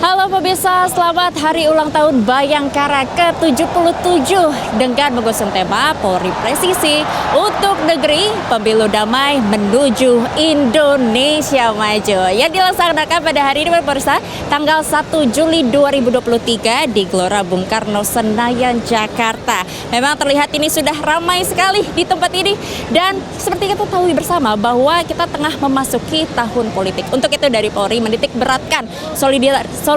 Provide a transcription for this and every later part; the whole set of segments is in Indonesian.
Halo pemirsa, selamat hari ulang tahun Bayangkara ke-77 dengan mengusung tema Polri Presisi untuk Negeri Pemilu Damai Menuju Indonesia Maju yang dilaksanakan pada hari ini pemirsa tanggal 1 Juli 2023 di Gelora Bung Karno, Senayan, Jakarta. Memang terlihat ini sudah ramai sekali di tempat ini dan seperti kita tahu bersama bahwa kita tengah memasuki tahun politik. Untuk itu dari Polri menitik beratkan soliditas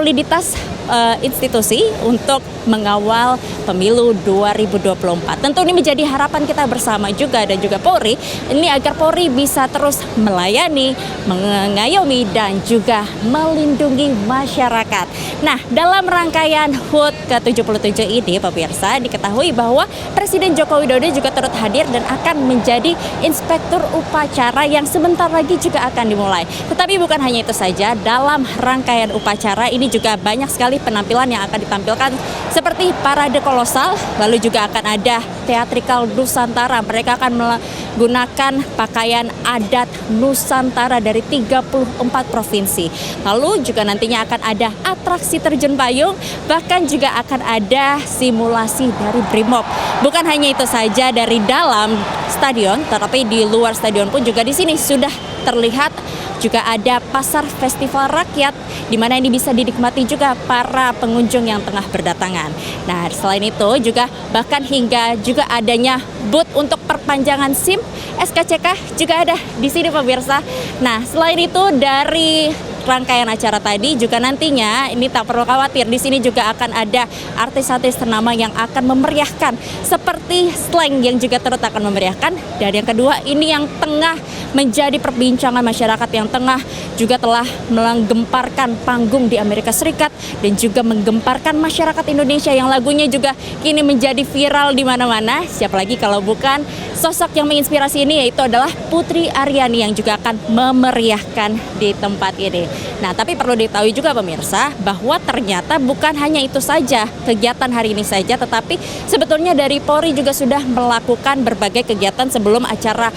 institusi untuk mengawal pemilu 2024. Tentu ini menjadi harapan kita bersama juga dan juga Polri ini agar Polri bisa terus melayani, mengayomi dan juga melindungi masyarakat. Nah, dalam rangkaian HUT ke-77 ini pemirsa diketahui bahwa Presiden Joko Widodo juga turut hadir dan akan menjadi inspektur upacara yang sebentar lagi juga akan dimulai. Tetapi bukan hanya itu saja, dalam rangkaian upacara ini juga banyak sekali penampilan yang akan ditampilkan seperti parade kolosal, lalu juga akan ada teatrikal Nusantara. Mereka akan menggunakan pakaian adat Nusantara dari 34 provinsi. Lalu juga nantinya akan ada atraksi terjun payung, bahkan juga akan ada simulasi dari Brimob. Bukan hanya itu saja dari dalam stadion, tetapi di luar stadion pun juga di sini sudah terlihat juga ada pasar festival rakyat di mana ini bisa dinikmati juga para pengunjung yang tengah berdatangan. Nah, selain itu juga bahkan hingga juga adanya booth untuk perpanjangan SIM SKCK juga ada di sini pemirsa. Nah, selain itu dari rangkaian acara tadi juga nantinya ini tak perlu khawatir, di sini juga akan ada artis-artis ternama yang akan memeriahkan seperti Slank yang juga turut akan memeriahkan. Dan yang kedua ini yang tengah menjadi perbincangan masyarakat yang tengah juga telah menggemparkan panggung di Amerika Serikat dan juga menggemparkan masyarakat Indonesia yang lagunya juga kini menjadi viral di mana-mana. Siapa lagi kalau bukan sosok yang menginspirasi ini, yaitu adalah Putri Aryani yang juga akan memeriahkan di tempat ini. Nah, tapi perlu diketahui juga pemirsa bahwa ternyata bukan hanya itu saja kegiatan hari ini saja, tetapi sebetulnya dari Polri juga sudah melakukan berbagai kegiatan sebelum acara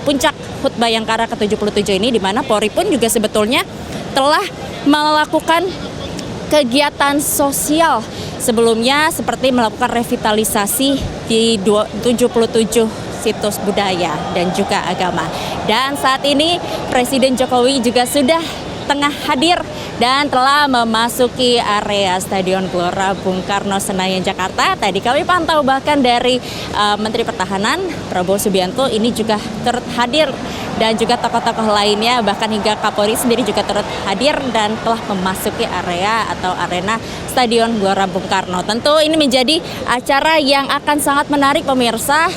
puncak HUT Bayangkara ke-77 ini, di mana Polri pun juga sebetulnya telah melakukan kegiatan sosial sebelumnya seperti melakukan revitalisasi di 77 situs budaya dan juga agama. Dan saat ini Presiden Jokowi juga sudah tengah hadir dan telah memasuki area Stadion Gelora Bung Karno, Senayan, Jakarta. Tadi kami pantau bahkan dari Menteri Pertahanan Prabowo Subianto ini juga turut hadir dan juga tokoh-tokoh lainnya, bahkan hingga Kapolri sendiri juga turut hadir dan telah memasuki area atau arena Stadion Gelora Bung Karno. Tentu ini menjadi acara yang akan sangat menarik pemirsa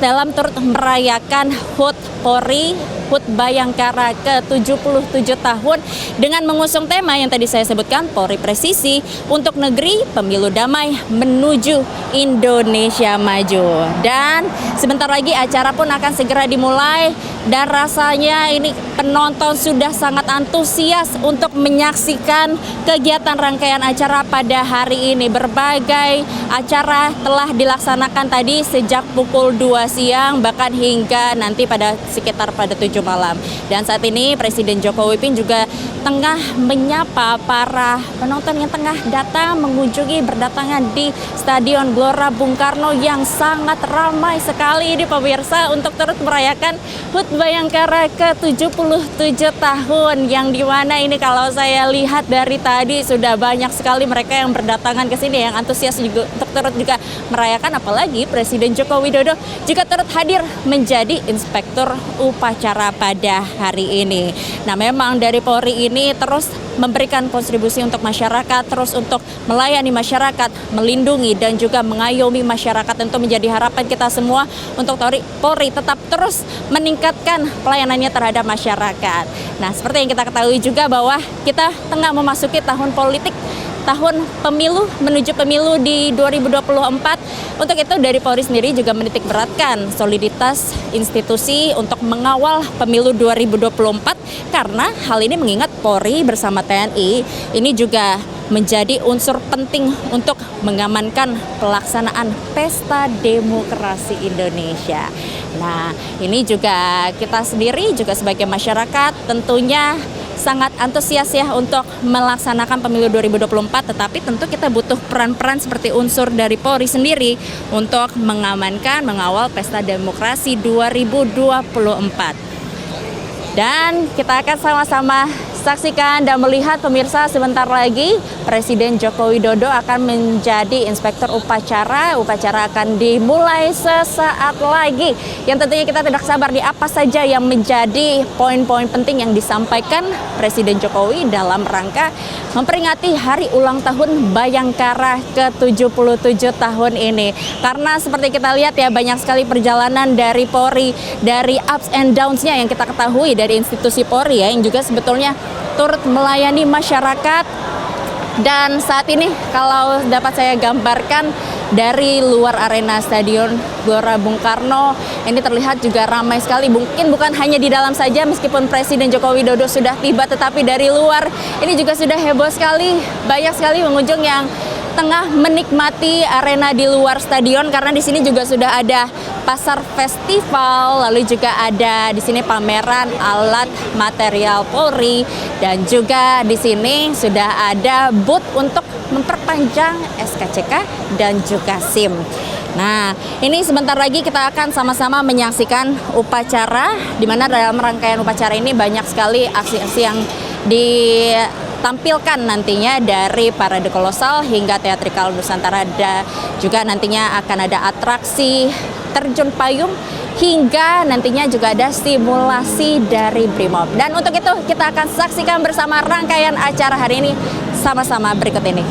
dalam turut merayakan HUT Polri HUT Bayangkara ke-77 tahun dengan mengusung tema yang tadi saya sebutkan, Polri Presisi untuk Negeri Pemilu Damai Menuju Indonesia Maju. Dan sebentar lagi acara pun akan segera dimulai dan rasanya ini penonton sudah sangat antusias untuk menyaksikan kegiatan rangkaian acara pada hari ini. Berbagai acara telah dilaksanakan tadi sejak pukul 2 siang bahkan hingga nanti sekitar pada 7 malam. Dan saat ini Presiden Jokowi pun juga tengah menyapa para penonton yang tengah datang mengunjungi berdatangan di Stadion Gelora Bung Karno yang sangat ramai sekali di pemirsa untuk turut merayakan HUT Bayangkara ke-77 tahun, yang dimana ini kalau saya lihat dari tadi sudah banyak sekali mereka yang berdatangan ke sini yang antusias juga untuk turut juga merayakan, apalagi Presiden Joko Widodo juga turut hadir menjadi inspektur upacara pada hari ini. Nah, memang dari Polri ini terus memberikan kontribusi untuk masyarakat, terus untuk melayani masyarakat, melindungi dan juga mengayomi masyarakat. Tentu menjadi harapan kita semua untuk Polri tetap terus meningkatkan pelayanannya terhadap masyarakat. Nah, seperti yang kita ketahui juga bahwa kita tengah memasuki tahun politik, tahun pemilu menuju pemilu di 2024. Untuk itu dari Polri sendiri juga menitik beratkan soliditas institusi untuk mengawal pemilu 2024 karena hal ini mengingat Polri bersama TNI ini juga menjadi unsur penting untuk mengamankan pelaksanaan Pesta Demokrasi Indonesia. Nah, ini juga kita sendiri juga sebagai masyarakat tentunya sangat antusias ya untuk melaksanakan pemilu 2024, tetapi tentu kita butuh peran-peran seperti unsur dari Polri sendiri untuk mengamankan, mengawal pesta demokrasi 2024. Dan kita akan sama-sama saksikan dan melihat pemirsa, sebentar lagi Presiden Joko Widodo akan menjadi inspektur upacara. Upacara akan dimulai sesaat lagi. Yang tentunya kita tidak sabar di apa saja yang menjadi poin-poin penting yang disampaikan Presiden Jokowi dalam rangka memperingati hari ulang tahun Bayangkara ke-77 tahun ini. Karena seperti kita lihat ya, banyak sekali perjalanan dari Polri, dari ups and downs-nya yang kita ketahui dari institusi Polri ya, yang juga sebetulnya turut melayani masyarakat. Dan saat ini kalau dapat saya gambarkan dari luar arena Stadion Gelora Bung Karno, ini terlihat juga ramai sekali. Mungkin bukan hanya di dalam saja, meskipun Presiden Joko Widodo sudah tiba, tetapi dari luar ini juga sudah heboh sekali. Banyak sekali pengunjung yang tengah menikmati arena di luar stadion, karena di sini juga sudah ada pasar festival, lalu juga ada di sini pameran alat material Polri, dan juga di sini sudah ada booth untuk memperpanjang SKCK dan juga SIM. Nah, ini sebentar lagi kita akan sama-sama menyaksikan upacara, di mana dalam rangkaian upacara ini banyak sekali aksi-aksi yang ditampilkan nantinya, dari parade kolosal hingga teatrikal Nusantara. Juga nantinya akan ada atraksi terjun payung, hingga nantinya juga ada simulasi dari Brimob. Dan untuk itu kita akan saksikan bersama rangkaian acara hari ini sama-sama berikut ini.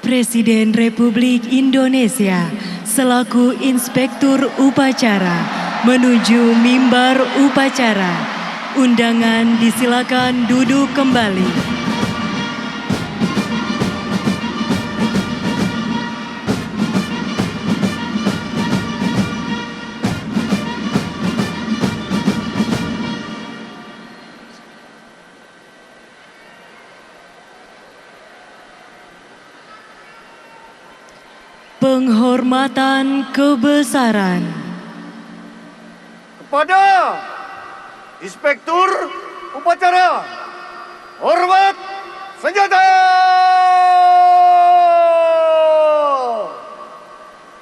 Presiden Republik Indonesia selaku Inspektur Upacara menuju mimbar upacara. Undangan disilakan duduk kembali. Penghormatan kebesaran kepada Inspektur Upacara. Hormat senjata.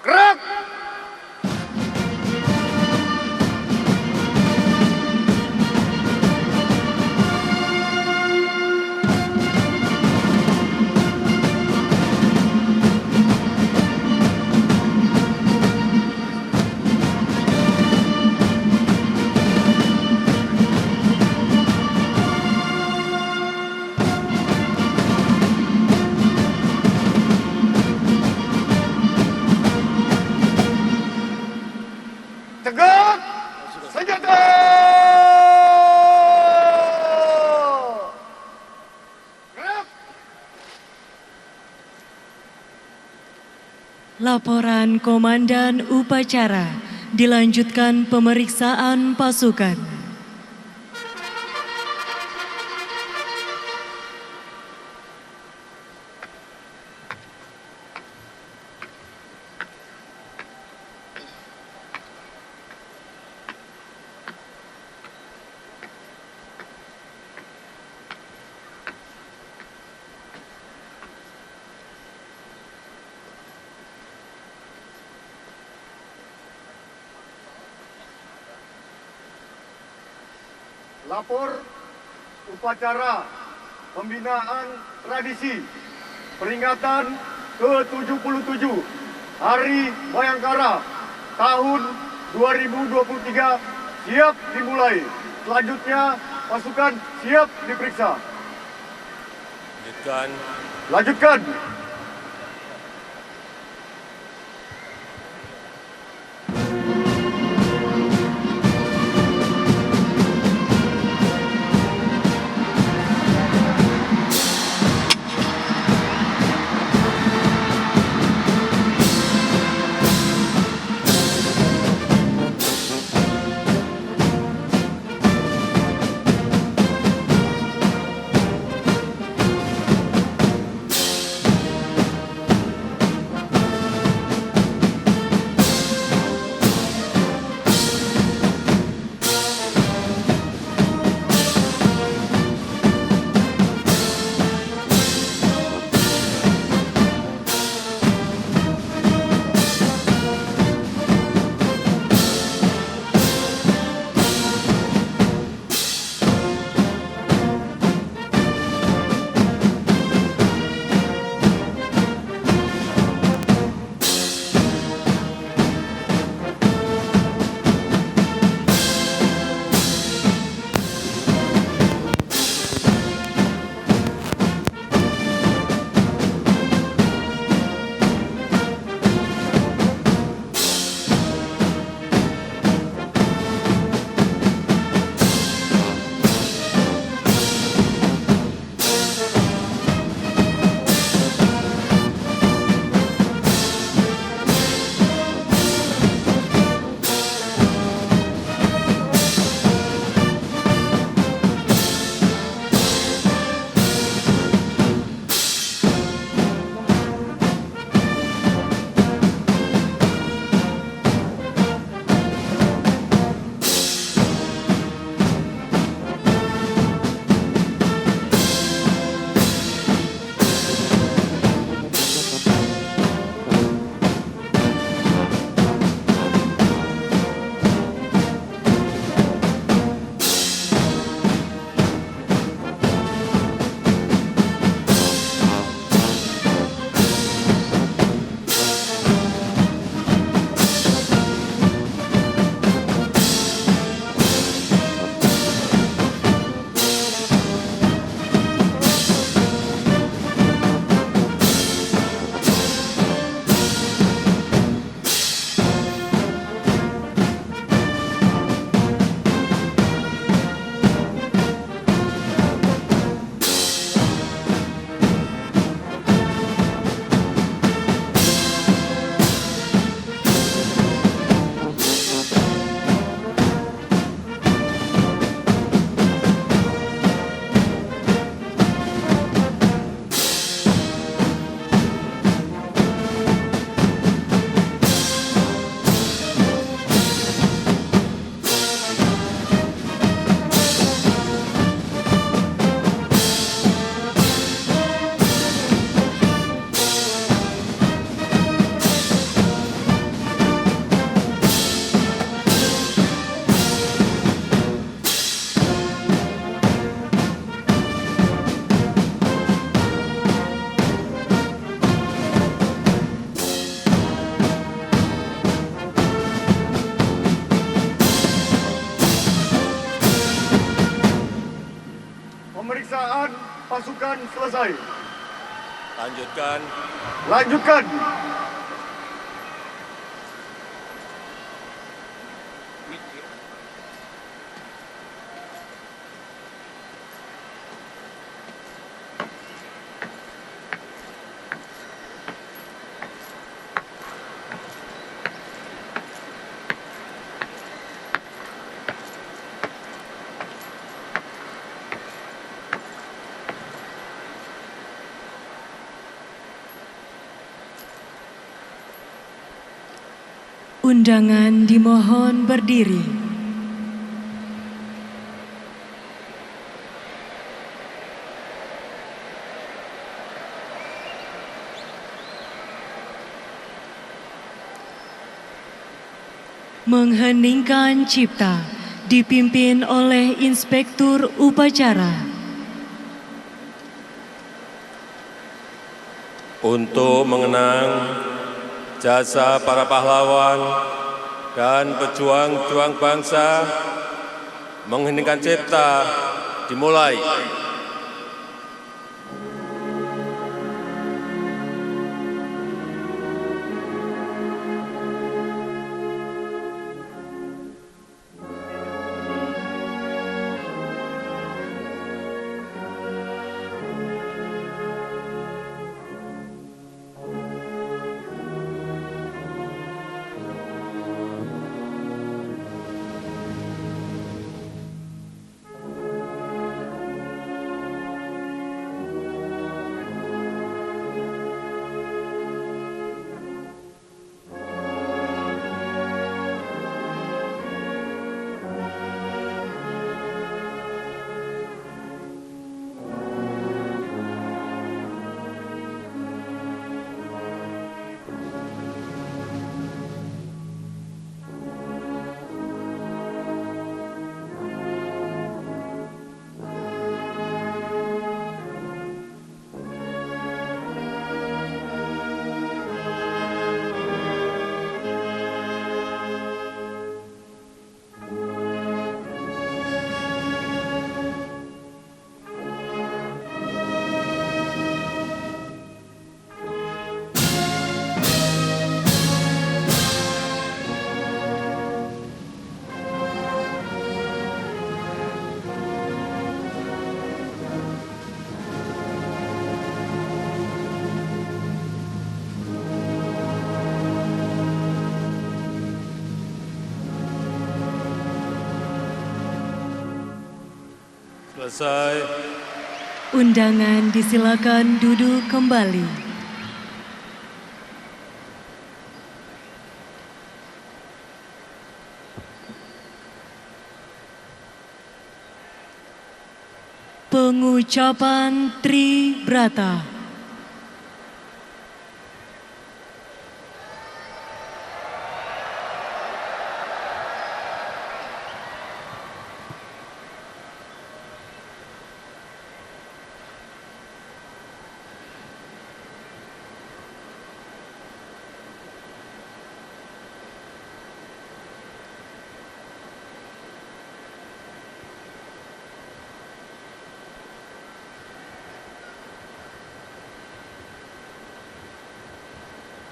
Gerak. Laporan Komandan Upacara, dilanjutkan pemeriksaan pasukan. Lapor upacara pembinaan tradisi peringatan ke-77 Hari Bayangkara tahun 2023 siap dimulai. Selanjutnya pasukan siap diperiksa. Lanjutkan. Pemeriksaan pasukan selesai. Lanjutkan. Undangan dimohon berdiri. Mengheningkan cipta dipimpin oleh Inspektur Upacara. Untuk mengenang jasa para pahlawan dan pejuang-juang bangsa, mengheningkan cipta dimulai. Selesai. Undangan disilakan duduk kembali. Pengucapan Tribrata.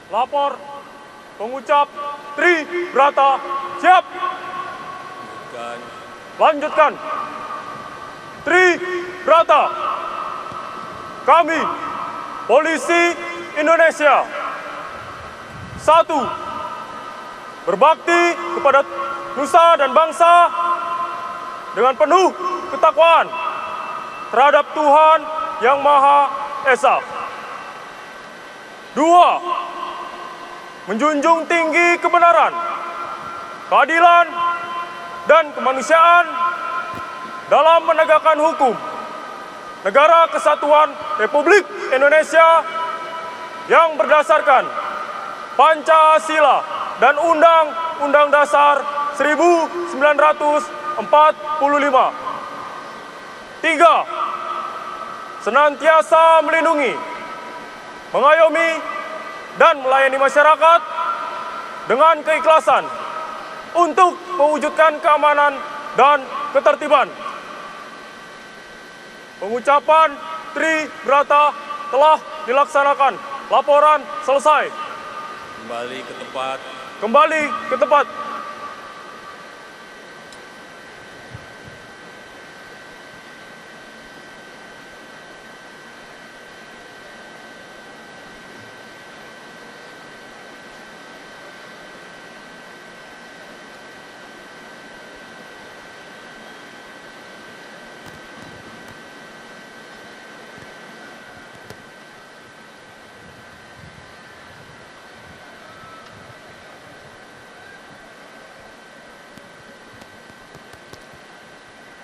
Lapor pengucap Tribrata siap. Lanjutkan. Tribrata. Kami, Polisi Indonesia. 1. Berbakti kepada nusa dan bangsa dengan penuh ketakwaan terhadap Tuhan Yang Maha Esa. 2. Menjunjung tinggi kebenaran, keadilan, dan kemanusiaan dalam menegakkan hukum Negara Kesatuan Republik Indonesia yang berdasarkan Pancasila dan Undang-Undang Dasar 1945. 3. Senantiasa melindungi, mengayomi, dan melayani masyarakat dengan keikhlasan untuk mewujudkan keamanan dan ketertiban. Pengucapan Tribrata telah dilaksanakan. Laporan selesai. Kembali ke tempat. Kembali ke tempat.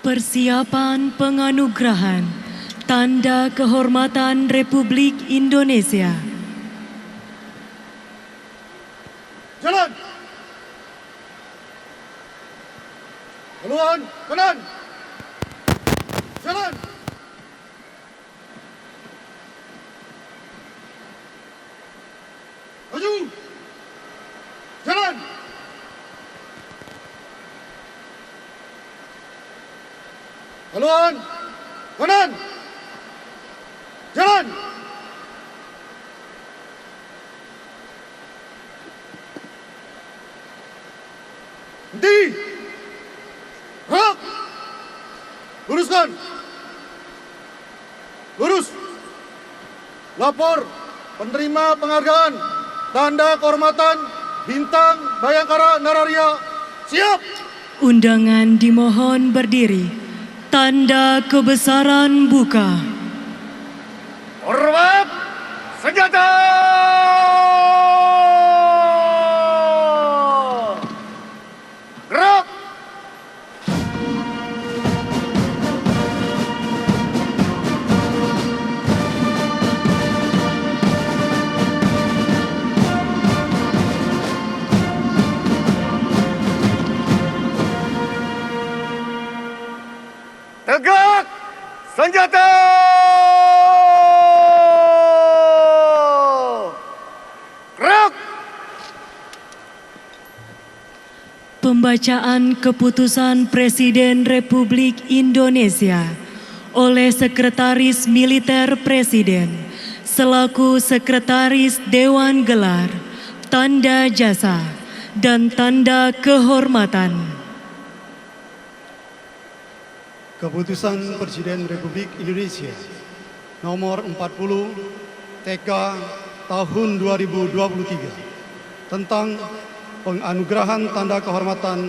Persiapan penganugerahan Tanda Kehormatan Republik Indonesia. Jalan! Haluan kanan! Jalan! Maju! Jalan! Haluan kanan! Jalan! Henti! Gerak! Luruskan! Lurus! Lapor penerima penghargaan Tanda Kehormatan Bintang Bayangkara Nararia. Siap! Undangan dimohon berdiri. Tanda kebesaran buka. Hormat senjata! Gerak! Tegak senjata! Gerak! Pembacaan keputusan Presiden Republik Indonesia oleh Sekretaris Militer Presiden selaku Sekretaris Dewan Gelar, Tanda Jasa, dan Tanda Kehormatan. Keputusan Presiden Republik Indonesia nomor 40 TK tahun 2023 tentang penganugerahan Tanda Kehormatan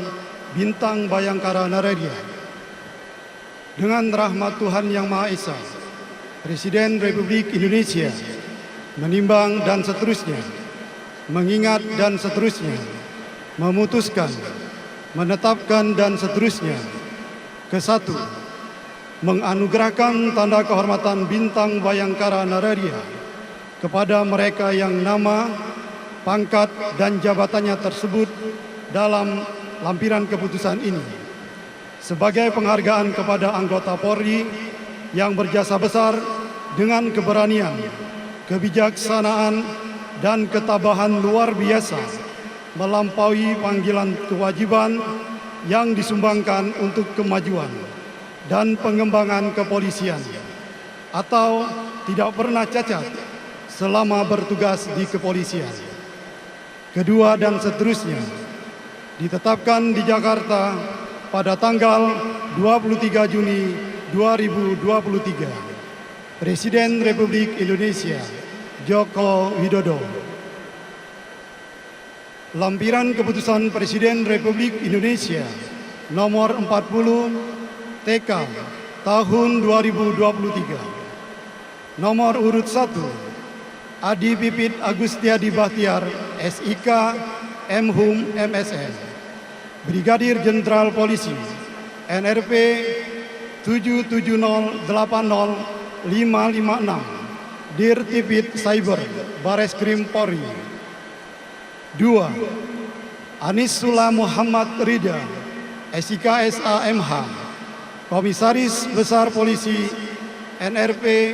Bintang Bayangkara Nararia. Dengan rahmat Tuhan Yang Maha Esa, Presiden Republik Indonesia menimbang dan seterusnya, mengingat dan seterusnya, memutuskan, menetapkan dan seterusnya. Kesatu, menganugerahkan Tanda Kehormatan Bintang Bayangkara Nararia kepada mereka yang nama, pangkat, dan jabatannya tersebut dalam lampiran keputusan ini sebagai penghargaan kepada anggota Polri yang berjasa besar dengan keberanian, kebijaksanaan, dan ketabahan luar biasa melampaui panggilan kewajiban yang disumbangkan untuk kemajuan dan pengembangan kepolisian atau tidak pernah cacat selama bertugas di kepolisian. Kedua dan seterusnya ditetapkan di Jakarta pada tanggal 23 Juni 2023. Presiden Republik Indonesia Joko Widodo. Lampiran Keputusan Presiden Republik Indonesia nomor 40 TK tahun 2023. Nomor urut 1 Adi Pipit Agustiadi Bahtiar SIK Mhum MSN, Brigadir Jenderal Polisi NRP 77080556, Dirtipit Cyber Bareskrim Polri. 2. Anisula Muhammad Rida SIK SAMH, Komisaris Besar Polisi NRP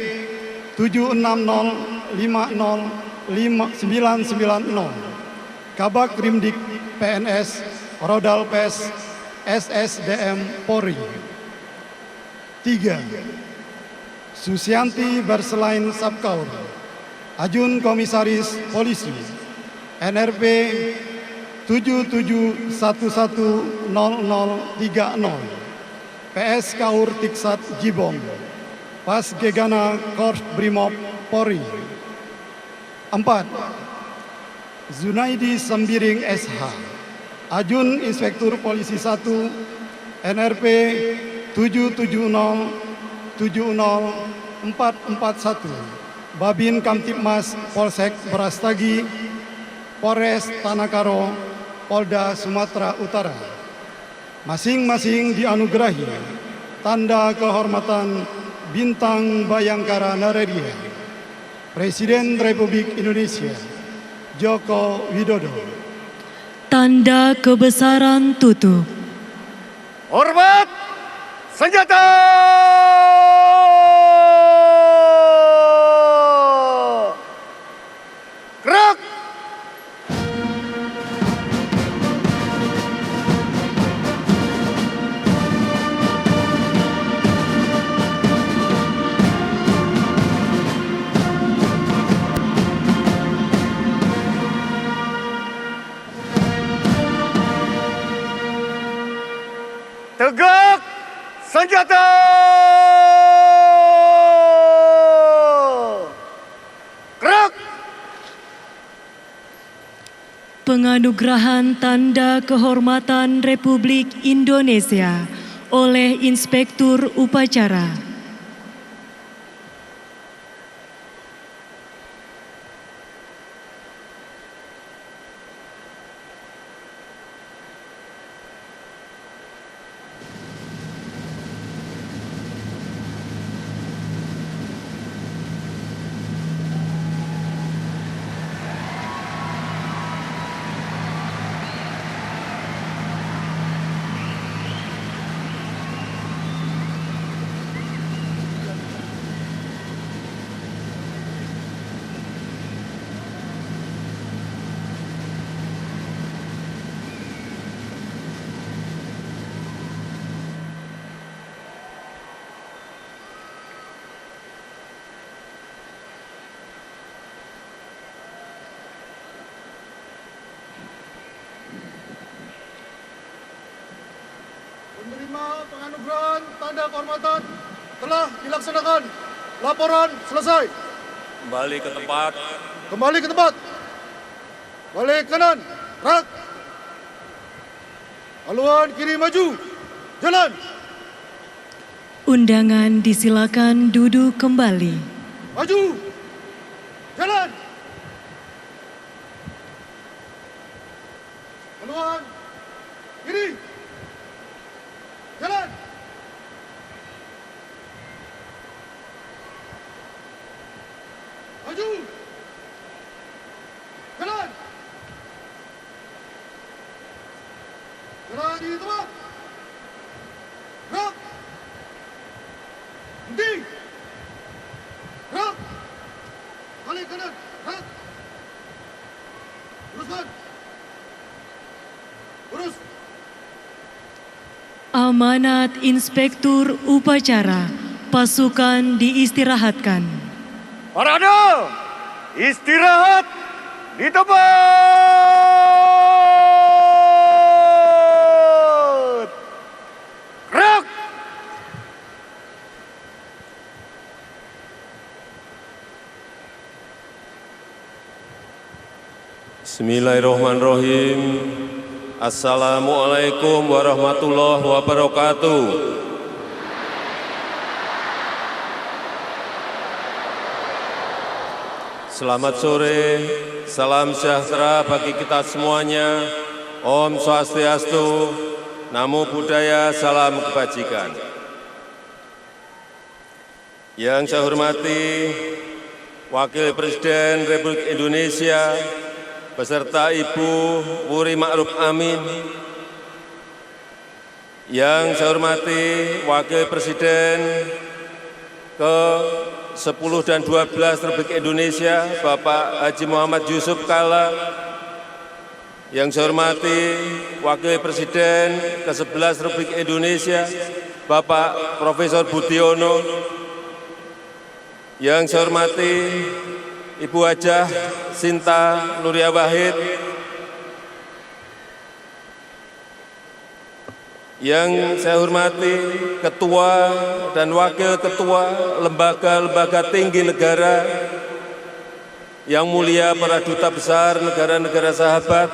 76050990, Kabak Rimdik PNS Rodal Pes SSDM Polri. 3. Susianti Berselain Sabkaur, Ajun Komisaris Polisi NRP 77110030, PS Kaur Tiksat Jibom, Pas Gegana Korps Brimob Polri. 4. Zunaidi Sembiring SH, Ajun Inspektur Polisi 1 NRP 77070441, Babin Kamtipmas Polsek Brastagi, Polres Tanah Polda Sumatera Utara. Masing-masing dianugerahi tanda kehormatan Bintang Bayangkara Naredia, Presiden Republik Indonesia Joko Widodo. Tanda kebesaran tutup. Hormat senjata! Gerak! Tegak senjata! Gerak! Penganugerahan Tanda Kehormatan Republik Indonesia oleh Inspektur Upacara. Penerima penganugerahan tanda kehormatan telah dilaksanakan. Laporan selesai. Kembali ke tempat. Kembali ke tempat. Balik kanan. Gerak. Haluan kiri maju. Jalan. Undangan disilakan duduk kembali. Maju. Jalan. Haluan kiri. Jalan. Maju. Jalan. Jalan di tempat. Gerak. Henti. Gerak. Balik kanan. Gerak. Luruskan. Lurus. Amanat Inspektur Upacara, pasukan diistirahatkan. Parade. Istirahat di tempat. Gerak. Bismillahirrahmanirrahim. Assalamualaikum warahmatullahi wabarakatuh. Selamat sore, salam sejahtera bagi kita semuanya. Om Swastiastu, Namo Buddhaya, salam kebajikan. Yang saya hormati Wakil Presiden Republik Indonesia beserta Ibu Wuri Ma'ruf Amin, yang saya hormati Wakil Presiden ke-10 dan 12 Republik Indonesia, Bapak Haji Muhammad Yusuf Kalla, yang saya hormati Wakil Presiden ke-11 Republik Indonesia, Bapak Profesor Budiono, yang saya hormati Ibu Hajah Sinta Nuria Wahid, yang saya hormati Ketua dan Wakil Ketua lembaga-lembaga tinggi negara, yang mulia para duta besar negara-negara sahabat,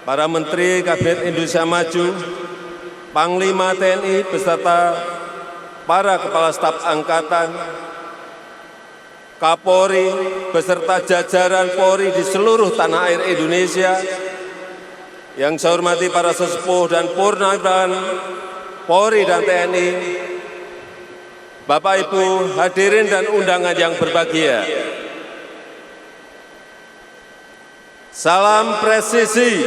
para Menteri Kabinet Indonesia Maju, Panglima TNI beserta para Kepala Staf Angkatan, Kapolri beserta jajaran Polri di seluruh tanah air Indonesia, yang saya hormati para sesepuh dan purnawirawan Polri dan TNI, Bapak Ibu hadirin dan undangan yang berbahagia. Salam presisi.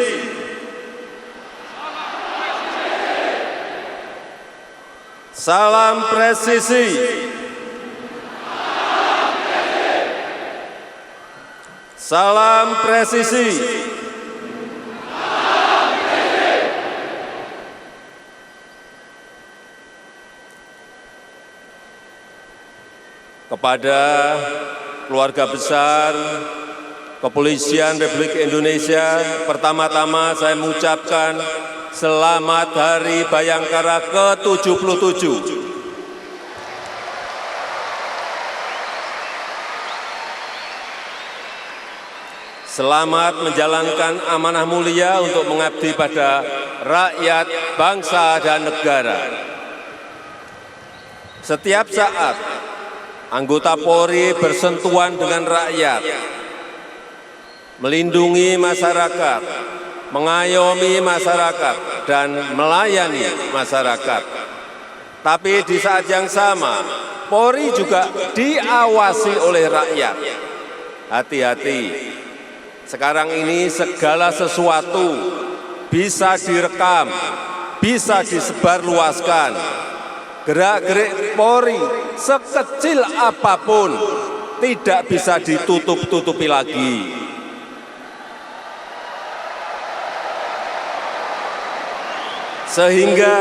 Salam presisi. Salam presisi. Kepada keluarga besar Kepolisian Republik Indonesia, pertama-tama saya mengucapkan selamat Hari Bayangkara ke-77. Selamat menjalankan amanah mulia untuk mengabdi pada rakyat, bangsa, dan negara. Setiap saat, anggota Polri bersentuhan dengan rakyat, melindungi masyarakat, mengayomi masyarakat, dan melayani masyarakat. Tapi di saat yang sama, Polri juga diawasi oleh rakyat. Hati-hati, sekarang ini segala sesuatu bisa direkam, bisa disebarluaskan. Gerak-gerik Polri sekecil apapun tidak bisa ditutup-tutupi lagi. Sehingga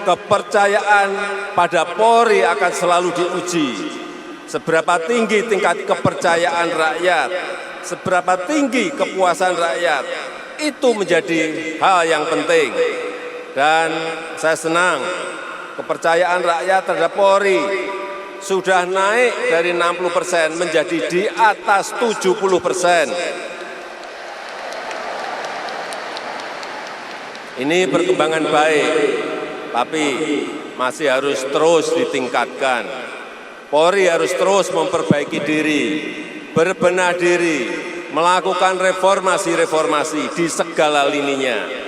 kepercayaan pada Polri akan selalu diuji. Seberapa tinggi tingkat kepercayaan rakyat, seberapa tinggi kepuasan rakyat, itu menjadi hal yang penting. Dan saya senang kepercayaan rakyat terhadap Polri sudah naik dari 60% menjadi di atas 70%. Ini perkembangan baik, tapi masih harus terus ditingkatkan. Polri harus terus memperbaiki diri, berbenah diri, melakukan reformasi-reformasi di segala lininya.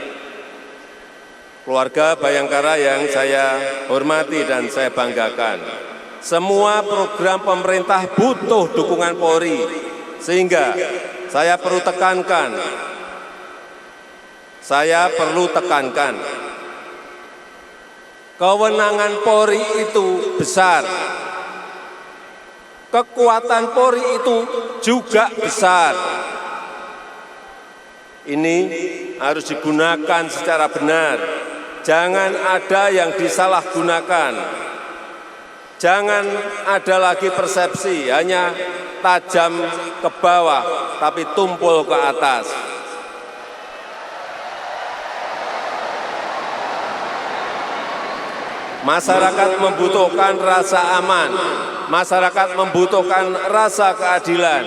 Keluarga Bayangkara yang saya hormati dan saya banggakan, semua program pemerintah butuh dukungan Polri, sehingga saya perlu tekankan, kewenangan Polri itu besar, kekuatan Polri itu juga besar. Ini harus digunakan secara benar. Jangan ada yang disalahgunakan. Jangan ada lagi persepsi hanya tajam ke bawah tapi tumpul ke atas. Masyarakat membutuhkan rasa aman, masyarakat membutuhkan rasa keadilan,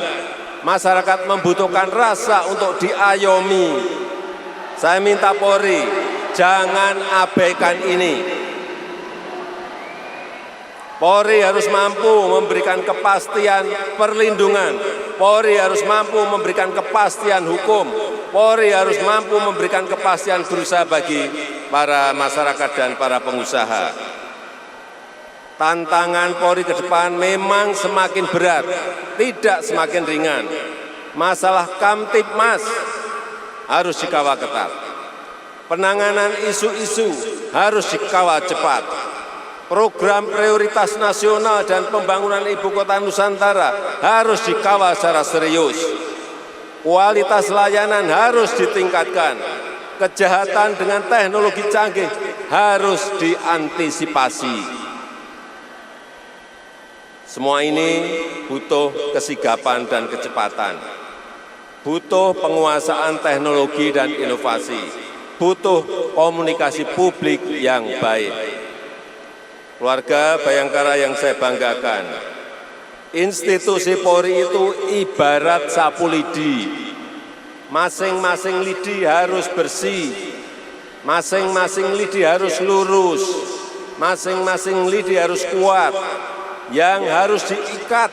masyarakat membutuhkan rasa untuk diayomi. Saya minta Polri, jangan abaikan ini. Polri harus mampu memberikan kepastian perlindungan. Polri harus mampu memberikan kepastian hukum. Polri harus mampu memberikan kepastian berusaha bagi para masyarakat dan para pengusaha. Tantangan Polri ke depan memang semakin berat, tidak semakin ringan. Masalah Kamtibmas harus dikawal ketat. Penanganan isu-isu harus dikawal cepat. Program prioritas nasional dan pembangunan ibu kota Nusantara harus dikawal secara serius. Kualitas layanan harus ditingkatkan. Kejahatan dengan teknologi canggih harus diantisipasi. Semua ini butuh kesigapan dan kecepatan. Butuh penguasaan teknologi dan inovasi. Butuh komunikasi publik yang baik. Keluarga Bayangkara yang saya banggakan, institusi Polri itu ibarat sapu lidi. Masing-masing lidi harus bersih, masing-masing lidi harus lurus, masing-masing lidi harus kuat, yang harus diikat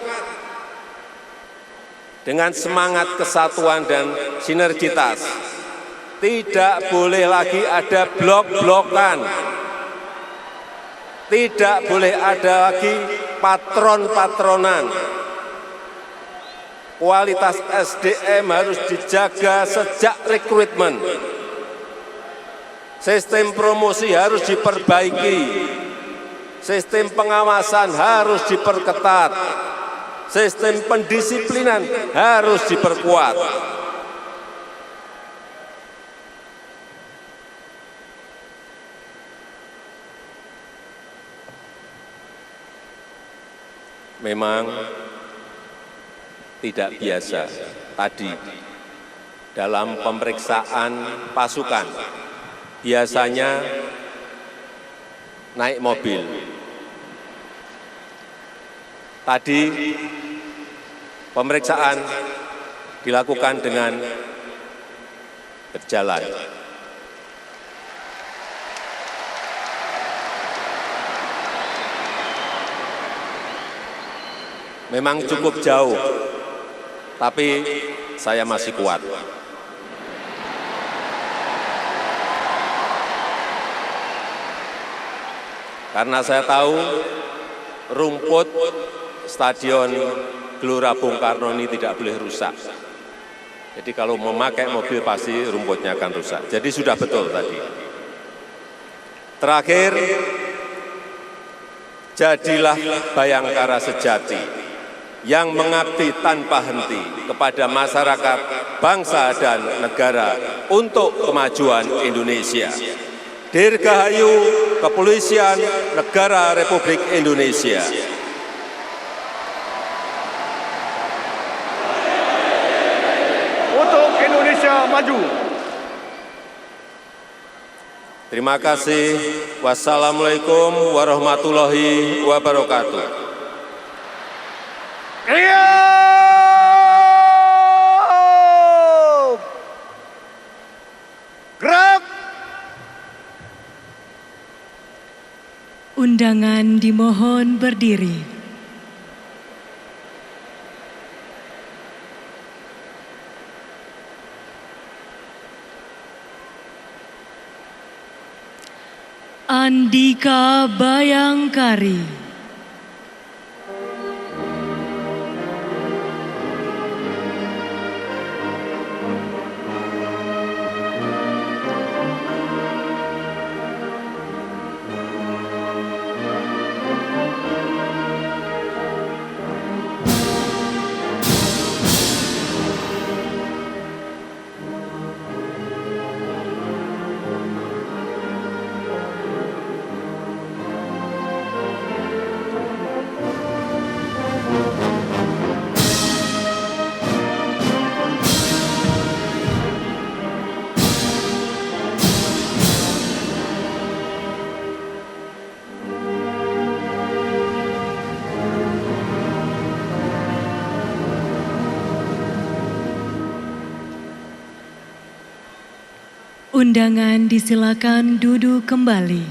dengan semangat kesatuan dan sinergitas. Tidak boleh lagi ada blok-blokan. Tidak boleh ada lagi patron-patronan. Kualitas SDM harus dijaga sejak rekrutmen. Sistem promosi harus diperbaiki. Sistem pengawasan harus diperketat. Sistem pendisiplinan harus diperkuat. Memang tidak biasa tadi dalam pemeriksaan pasukan, biasanya naik mobil. Tadi pemeriksaan dilakukan dengan berjalan. Memang cukup jauh, tapi saya masih kuat. Karena saya tahu rumput Stadion Gelora Bung Karno ini tidak boleh rusak. Jadi kalau memakai mobil pasti rumputnya akan rusak. Jadi sudah betul tadi. Terakhir, jadilah Bayangkara sejati yang mengabdi tanpa henti kepada masyarakat, bangsa, dan negara untuk kemajuan Indonesia. Dirgahayu Kepolisian Negara Republik Indonesia. Untuk Indonesia maju. Terima kasih. Wassalamualaikum warahmatullahi wabarakatuh. Gerak! Undangan dimohon berdiri. Andika Bayangkari. Undangan disilakan duduk kembali.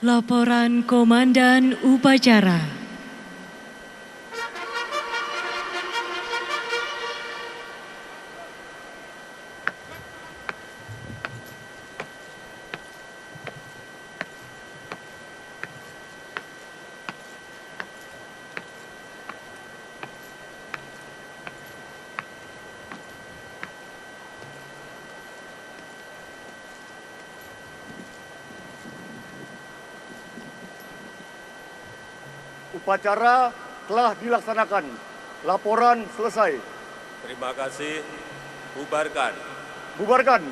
Laporan Komandan Upacara. Upacara telah dilaksanakan. Laporan selesai. Terima kasih. Bubarkan. Bubarkan.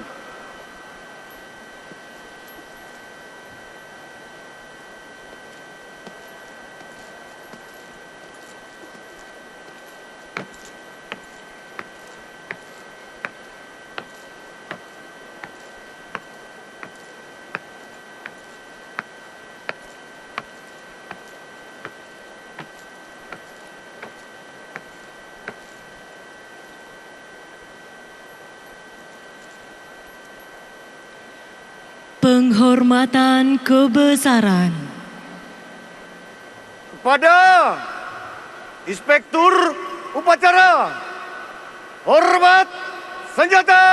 Penghormatan kebesaran. Kepada Inspektur Upacara, hormat senjata!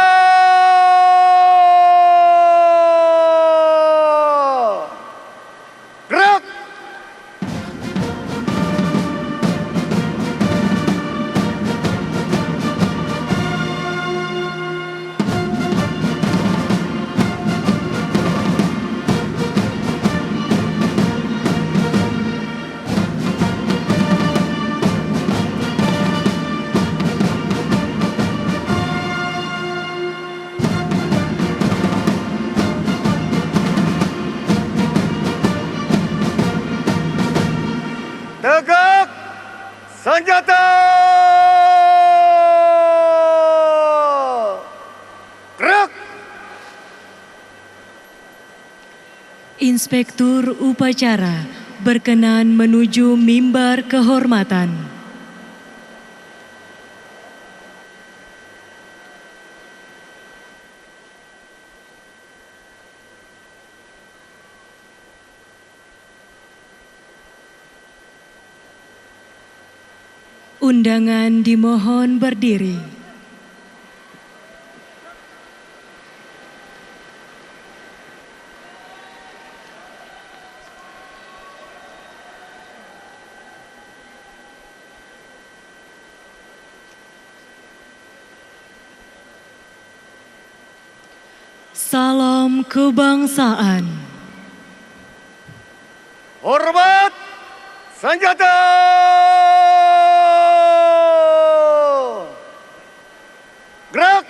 Gerak! Tegak senjata! Gerak! Inspektur upacara berkenan menuju mimbar kehormatan. Undangan dimohon berdiri. Salam kebangsaan. Hormat senjata! Gerak!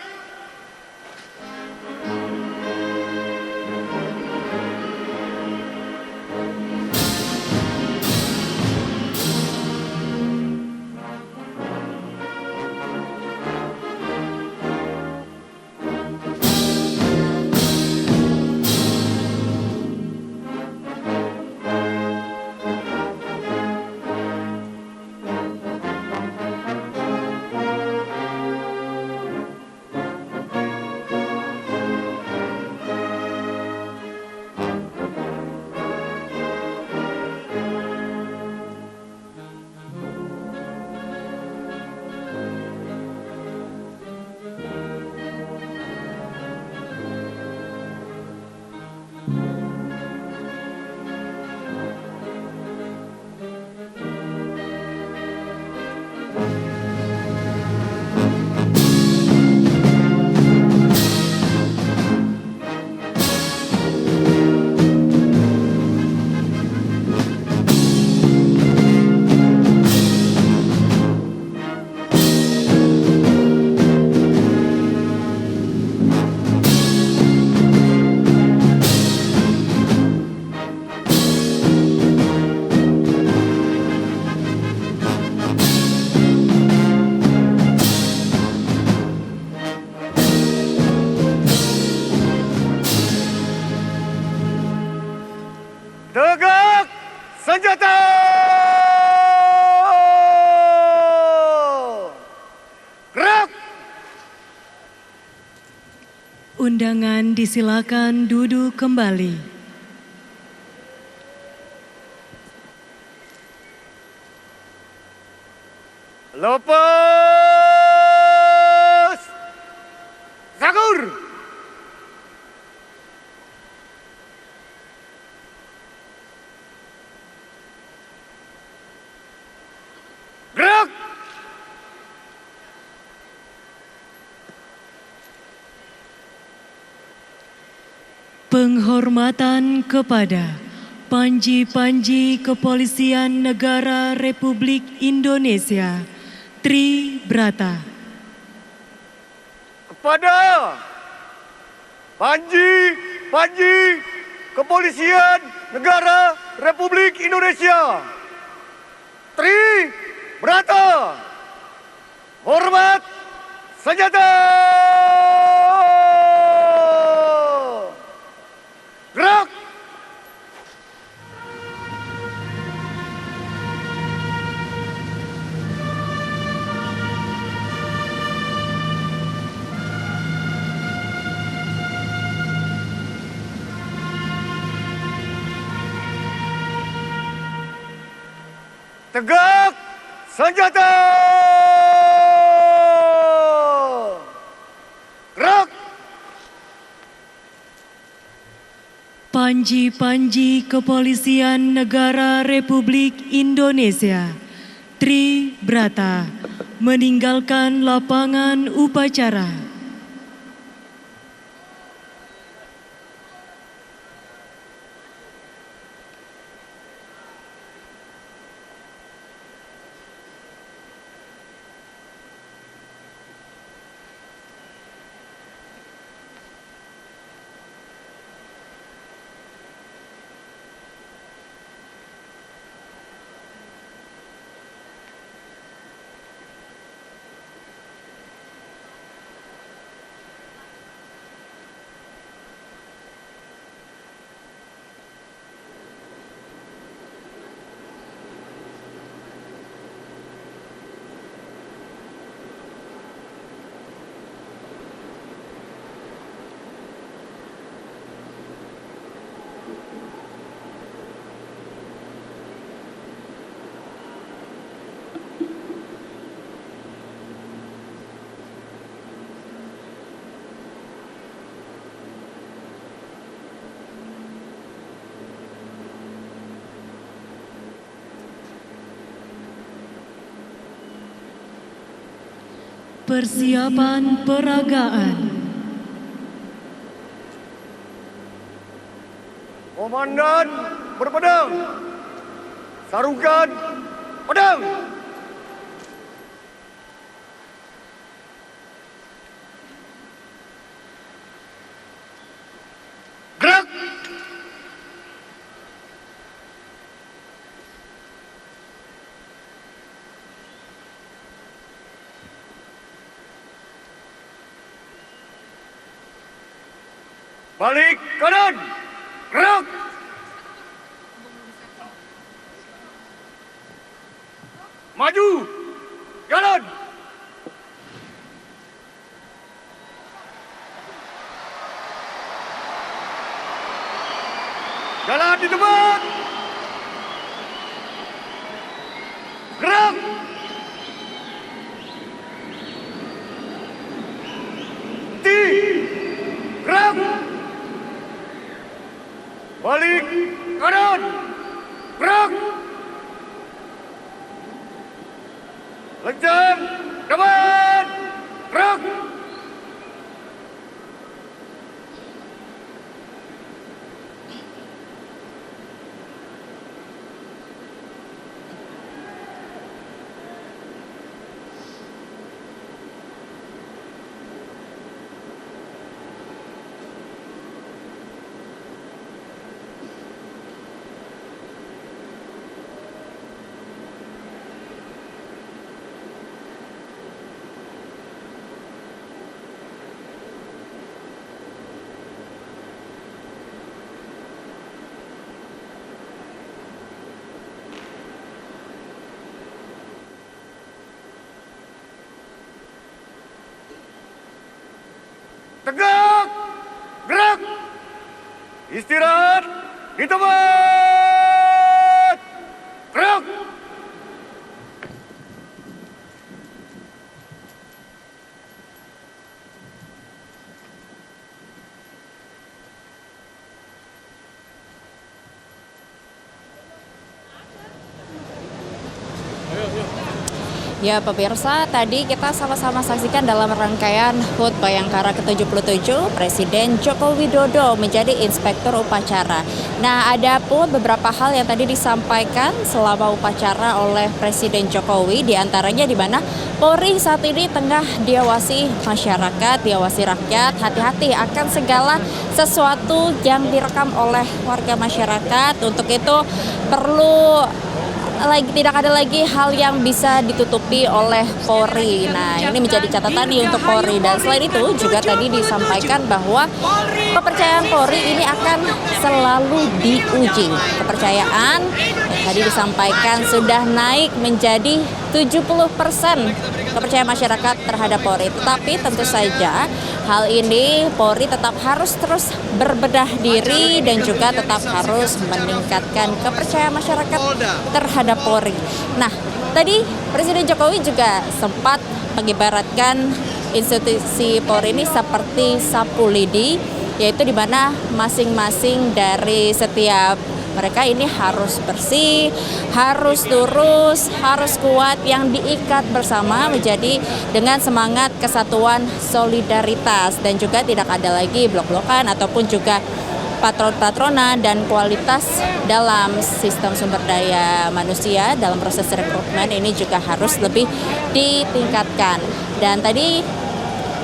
Tegak senjata! Gerak! Undangan disilakan duduk kembali. Lepas! Sakur! Gerak! Penghormatan kepada Panji-Panji Kepolisian Negara Republik Indonesia Tri Brata. Kepada Panji Kepolisian Negara Republik Indonesia Tri Brata, hormat senjata! Gerak! Tegak senjata! Panji-Panji Kepolisian Negara Republik Indonesia Tri Brata meninggalkan lapangan upacara. Persiapan peragaan. Komandan berpedang. Sarukan pedang. Gerak! Balik kanan. Gerak. Maju. Jalan. Jalan di tempat. Gerak. Gerak. Balik kanan. Gerak. Lencang depan. Gerak. Tegak. Gerak. Istirahat di tempat. Gerak. Ya pemirsa, tadi kita sama-sama saksikan dalam rangkaian HUT Bayangkara ke-77 Presiden Joko Widodo menjadi inspektur upacara. Nah, ada pun beberapa hal yang tadi disampaikan selama upacara oleh Presiden Jokowi, diantaranya di mana Polri saat ini tengah diawasi masyarakat, diawasi rakyat, hati-hati akan segala sesuatu yang direkam oleh warga masyarakat. Untuk itu perlu tidak ada lagi hal yang bisa ditutupi oleh Polri. Nah, ini menjadi catatan nih untuk Polri. Dan selain itu juga tadi disampaikan bahwa kepercayaan Polri ini akan selalu diuji. Kepercayaan yang tadi disampaikan sudah naik menjadi 70% kepercayaan masyarakat terhadap Polri. Tetapi tentu saja hal ini Polri tetap harus terus berbenah diri dan juga tetap harus meningkatkan kepercayaan masyarakat terhadap Polri. Nah, tadi Presiden Jokowi juga sempat mengibaratkan institusi Polri ini seperti sapu lidi yaitu di mana masing-masing dari setiap mereka ini harus bersih, harus lurus, harus kuat, yang diikat bersama menjadi dengan semangat kesatuan solidaritas, dan juga tidak ada lagi blok-blokan ataupun juga patron-patronan, dan kualitas dalam sistem sumber daya manusia dalam proses rekrutmen ini juga harus lebih ditingkatkan. Dan tadi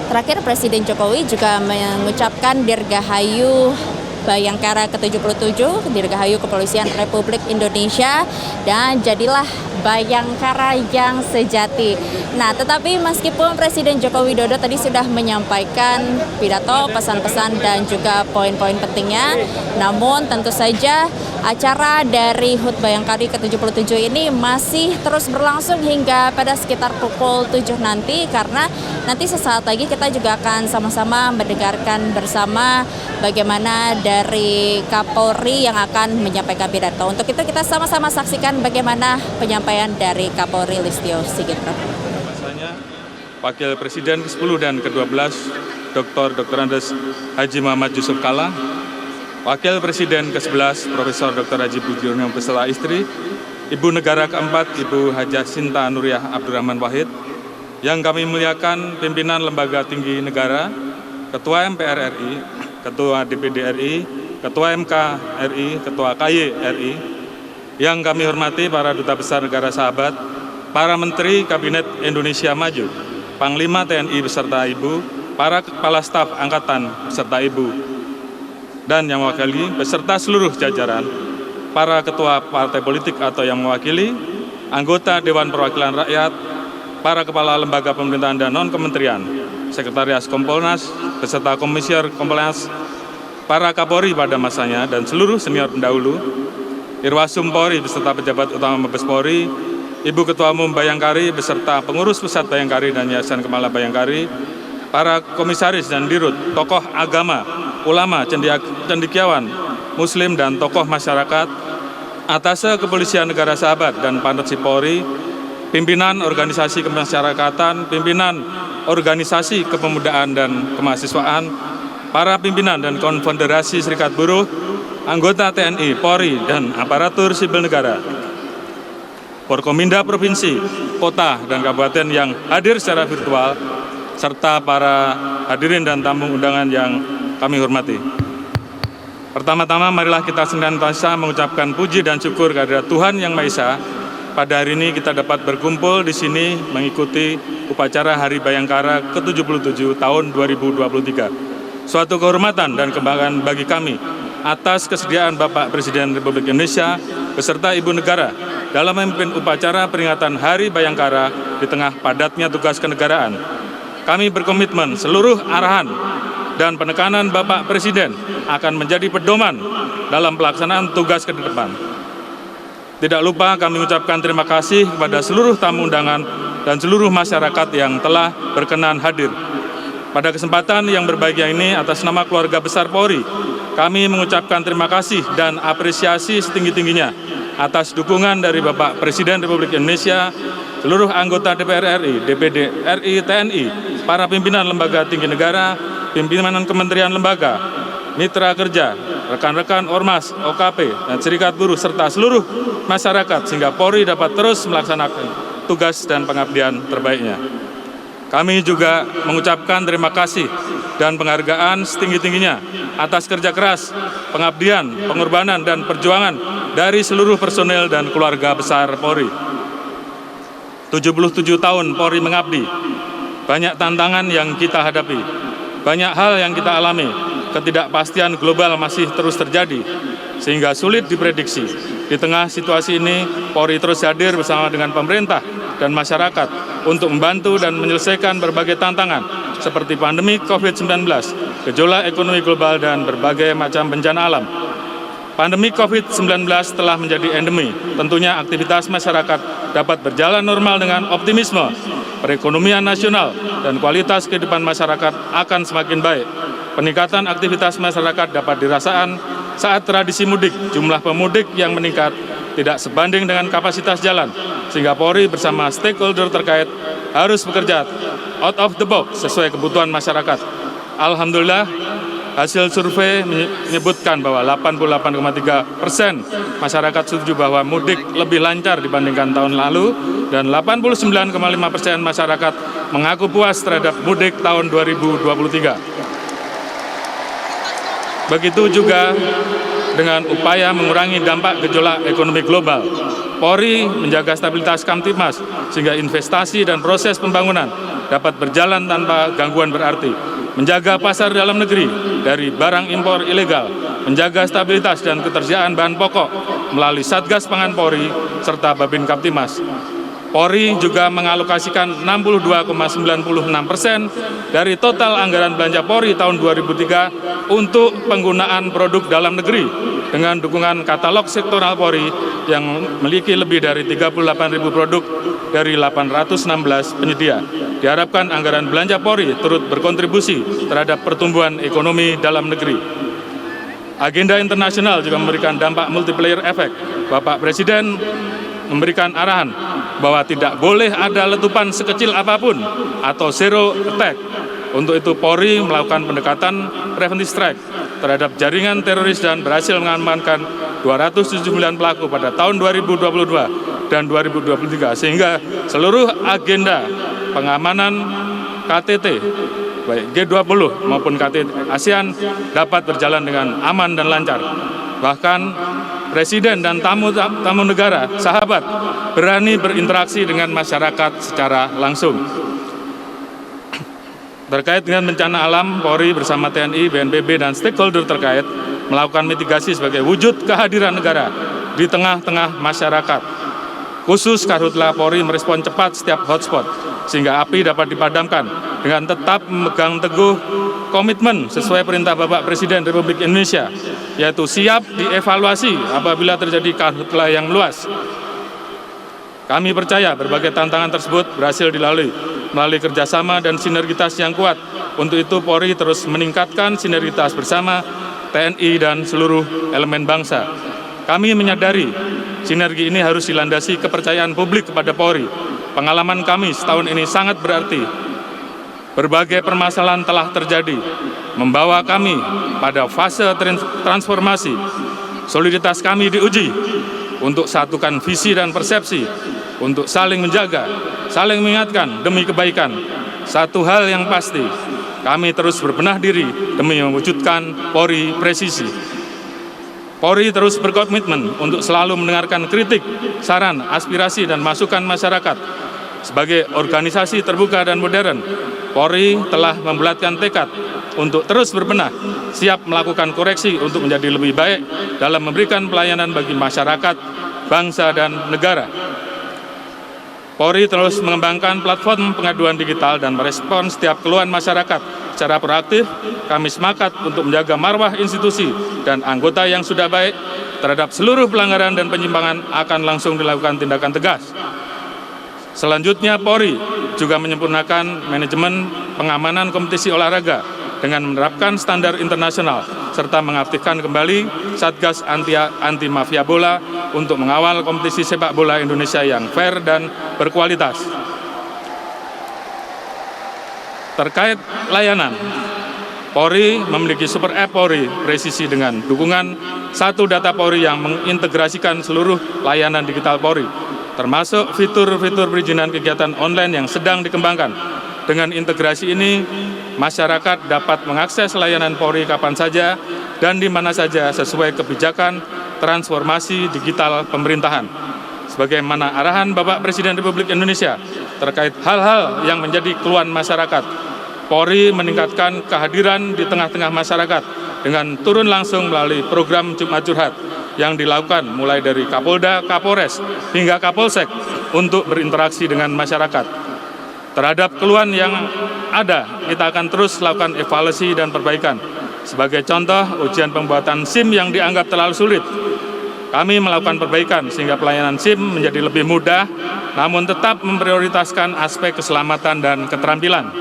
terakhir Presiden Jokowi juga mengucapkan Dirgahayu Bayangkara ke-77, Dirgahayu Kepolisian Republik Indonesia, dan jadilah Bayangkara yang sejati. Nah, tetapi meskipun Presiden Joko Widodo tadi sudah menyampaikan pidato, pesan-pesan, dan juga poin-poin pentingnya, namun tentu saja acara dari HUT Bayangkara ke-77 ini masih terus berlangsung hingga pada sekitar pukul 7 nanti, karena nanti sesaat lagi kita juga akan sama-sama mendengarkan bersama bagaimana dari Kapolri yang akan menyampaikan pidato. Untuk itu kita sama-sama saksikan bagaimana penyampaian dari Kapolri Listio Sigit. Masanya Wakil Presiden ke-10 dan ke-12 Dr. Andes Haji Muhammad Yusuf Kalla, Wakil Presiden ke-11 Profesor Dr. Haji Budiono beserta istri, Ibu Negara ke-4 Ibu Hajah Sinta Nuriyah Abdurrahman Wahid, yang kami muliakan pimpinan lembaga tinggi negara, Ketua MPR RI, Ketua DPD RI, Ketua MK RI, Ketua KY RI, yang kami hormati para duta besar negara sahabat, para menteri Kabinet Indonesia Maju, Panglima TNI beserta Ibu, para kepala staf angkatan beserta Ibu, dan yang mewakili beserta seluruh jajaran, para ketua partai politik atau yang mewakili, anggota Dewan Perwakilan Rakyat, para kepala lembaga pemerintahan dan non-kementerian, Sekretaris Kompolnas beserta Komisioner Kompolnas, para Kapolri pada masanya dan seluruh senior pendahulu, Irwasum Polri beserta pejabat utama Mabes Polri, Ibu Ketua Umum Bayangkari beserta pengurus pusat Bayangkari dan Yayasan Kepala Bayangkari, para komisaris dan dirut, tokoh agama, ulama, cendekiawan, muslim dan tokoh masyarakat, Atase Kepolisian Negara Sahabat dan Panresi Polri, pimpinan organisasi kemasyarakatan, pimpinan organisasi kepemudaan dan kemahasiswaan, para pimpinan dan konfederasi serikat buruh, anggota TNI, Polri, dan aparatur sipil negara, Forkominda Provinsi, Kota, dan Kabupaten yang hadir secara virtual, serta para hadirin dan tamu undangan yang kami hormati. Pertama-tama marilah kita senantiasa mengucapkan puji dan syukur kehadirat Tuhan Yang Maha Esa. Pada hari ini kita dapat berkumpul di sini mengikuti upacara Hari Bayangkara ke-77 tahun 2023. Suatu kehormatan dan kebanggaan bagi kami atas kesediaan Bapak Presiden Republik Indonesia beserta Ibu Negara dalam memimpin upacara peringatan Hari Bayangkara di tengah padatnya tugas kenegaraan. Kami berkomitmen seluruh arahan dan penekanan Bapak Presiden akan menjadi pedoman dalam pelaksanaan tugas ke depan. Tidak lupa kami ucapkan terima kasih kepada seluruh tamu undangan dan seluruh masyarakat yang telah berkenan hadir. Pada kesempatan yang berbahagia ini, atas nama keluarga besar Polri, kami mengucapkan terima kasih dan apresiasi setinggi-tingginya atas dukungan dari Bapak Presiden Republik Indonesia, seluruh anggota DPR RI, DPD RI, TNI, para pimpinan lembaga tinggi negara, pimpinan kementerian lembaga, mitra kerja, rekan-rekan Ormas, OKP, dan serikat buruh, serta seluruh masyarakat, sehingga Polri dapat terus melaksanakan tugas dan pengabdian terbaiknya. Kami juga mengucapkan terima kasih dan penghargaan setinggi-tingginya atas kerja keras, pengabdian, pengorbanan, dan perjuangan dari seluruh personel dan keluarga besar Polri. 77 tahun Polri mengabdi, banyak tantangan yang kita hadapi, banyak hal yang kita alami, ketidakpastian global masih terus terjadi, sehingga sulit diprediksi. Di tengah situasi ini, Polri terus hadir bersama dengan pemerintah dan masyarakat untuk membantu dan menyelesaikan berbagai tantangan seperti pandemi COVID-19, gejolak ekonomi global, dan berbagai macam bencana alam. Pandemi COVID-19 telah menjadi endemi. Tentunya aktivitas masyarakat dapat berjalan normal dengan optimisme. Perekonomian nasional dan kualitas kehidupan masyarakat akan semakin baik. Peningkatan aktivitas masyarakat dapat dirasakan saat tradisi mudik. Jumlah pemudik yang meningkat tidak sebanding dengan kapasitas jalan, sehingga Polri bersama stakeholder terkait harus bekerja out of the box sesuai kebutuhan masyarakat. Alhamdulillah, hasil survei menyebutkan bahwa 88,3% masyarakat setuju bahwa mudik lebih lancar dibandingkan tahun lalu, dan 89,5% masyarakat mengaku puas terhadap mudik tahun 2023. Begitu juga dengan upaya mengurangi dampak gejolak ekonomi global. Polri menjaga stabilitas Kamtibmas sehingga investasi dan proses pembangunan dapat berjalan tanpa gangguan berarti. Menjaga pasar dalam negeri dari barang impor ilegal, menjaga stabilitas dan ketersediaan bahan pokok melalui Satgas Pangan Polri serta Babin Kamtibmas. Polri juga mengalokasikan 62,96% dari total anggaran belanja Polri tahun 2003 untuk penggunaan produk dalam negeri dengan dukungan katalog sektoral Polri yang memiliki lebih dari 38.000 produk dari 816 penyedia. Diharapkan anggaran belanja Polri turut berkontribusi terhadap pertumbuhan ekonomi dalam negeri. Agenda internasional juga memberikan dampak multiplier effect. Bapak Presiden memberikan arahan bahwa tidak boleh ada letupan sekecil apapun atau zero attack. Untuk itu Polri melakukan pendekatan preventive strike terhadap jaringan teroris dan berhasil mengamankan 279 pelaku pada tahun 2022 dan 2023, sehingga seluruh agenda pengamanan KTT baik G20 maupun KTT ASEAN dapat berjalan dengan aman dan lancar. Bahkan Presiden dan tamu negara, sahabat, berani berinteraksi dengan masyarakat secara langsung. Terkait dengan bencana alam, Polri bersama TNI, BNPB, dan stakeholder terkait melakukan mitigasi sebagai wujud kehadiran negara di tengah-tengah masyarakat. Khusus Karhutla Polri merespon cepat setiap hotspot, sehingga api dapat dipadamkan dengan tetap memegang teguh komitmen sesuai perintah Bapak Presiden Republik Indonesia, yaitu siap dievaluasi apabila terjadi karhutla yang luas. Kami percaya berbagai tantangan tersebut berhasil dilalui melalui kerjasama dan sinergitas yang kuat. Untuk itu Polri terus meningkatkan sinergitas bersama TNI dan seluruh elemen bangsa. Kami menyadari sinergi ini harus dilandasi kepercayaan publik kepada Polri. Pengalaman kami setahun ini sangat berarti. Berbagai permasalahan telah terjadi, membawa kami pada fase transformasi. Soliditas kami diuji untuk satukan visi dan persepsi, untuk saling menjaga, saling mengingatkan demi kebaikan. Satu hal yang pasti, kami terus berbenah diri demi mewujudkan Polri presisi. Polri terus berkomitmen untuk selalu mendengarkan kritik, saran, aspirasi, dan masukan masyarakat. Sebagai organisasi terbuka dan modern, Polri telah membulatkan tekad untuk terus berbenah, siap melakukan koreksi untuk menjadi lebih baik dalam memberikan pelayanan bagi masyarakat, bangsa, dan negara. Polri terus mengembangkan platform pengaduan digital dan merespon setiap keluhan masyarakat secara proaktif. Kami sepakat untuk menjaga marwah institusi dan anggota yang sudah baik terhadap seluruh pelanggaran dan penyimpangan akan langsung dilakukan tindakan tegas. Selanjutnya, Polri juga menyempurnakan manajemen pengamanan kompetisi olahraga dengan menerapkan standar internasional serta mengaktifkan kembali Satgas Anti Mafia Bola untuk mengawal kompetisi sepak bola Indonesia yang fair dan berkualitas. Terkait layanan, Polri memiliki super app Polri presisi dengan dukungan satu data Polri yang mengintegrasikan seluruh layanan digital Polri, termasuk fitur-fitur perizinan kegiatan online yang sedang dikembangkan. Dengan integrasi ini, masyarakat dapat mengakses layanan Polri kapan saja dan di mana saja sesuai kebijakan transformasi digital pemerintahan. Sebagaimana arahan Bapak Presiden Republik Indonesia terkait hal-hal yang menjadi keluhan masyarakat, Polri meningkatkan kehadiran di tengah-tengah masyarakat dengan turun langsung melalui program Jumat Curhat yang dilakukan mulai dari Kapolda, Kapolres, hingga Kapolsek untuk berinteraksi dengan masyarakat. Terhadap keluhan yang ada, kita akan terus lakukan evaluasi dan perbaikan. Sebagai contoh, ujian pembuatan SIM yang dianggap terlalu sulit. Kami melakukan perbaikan sehingga pelayanan SIM menjadi lebih mudah, namun tetap memprioritaskan aspek keselamatan dan keterampilan.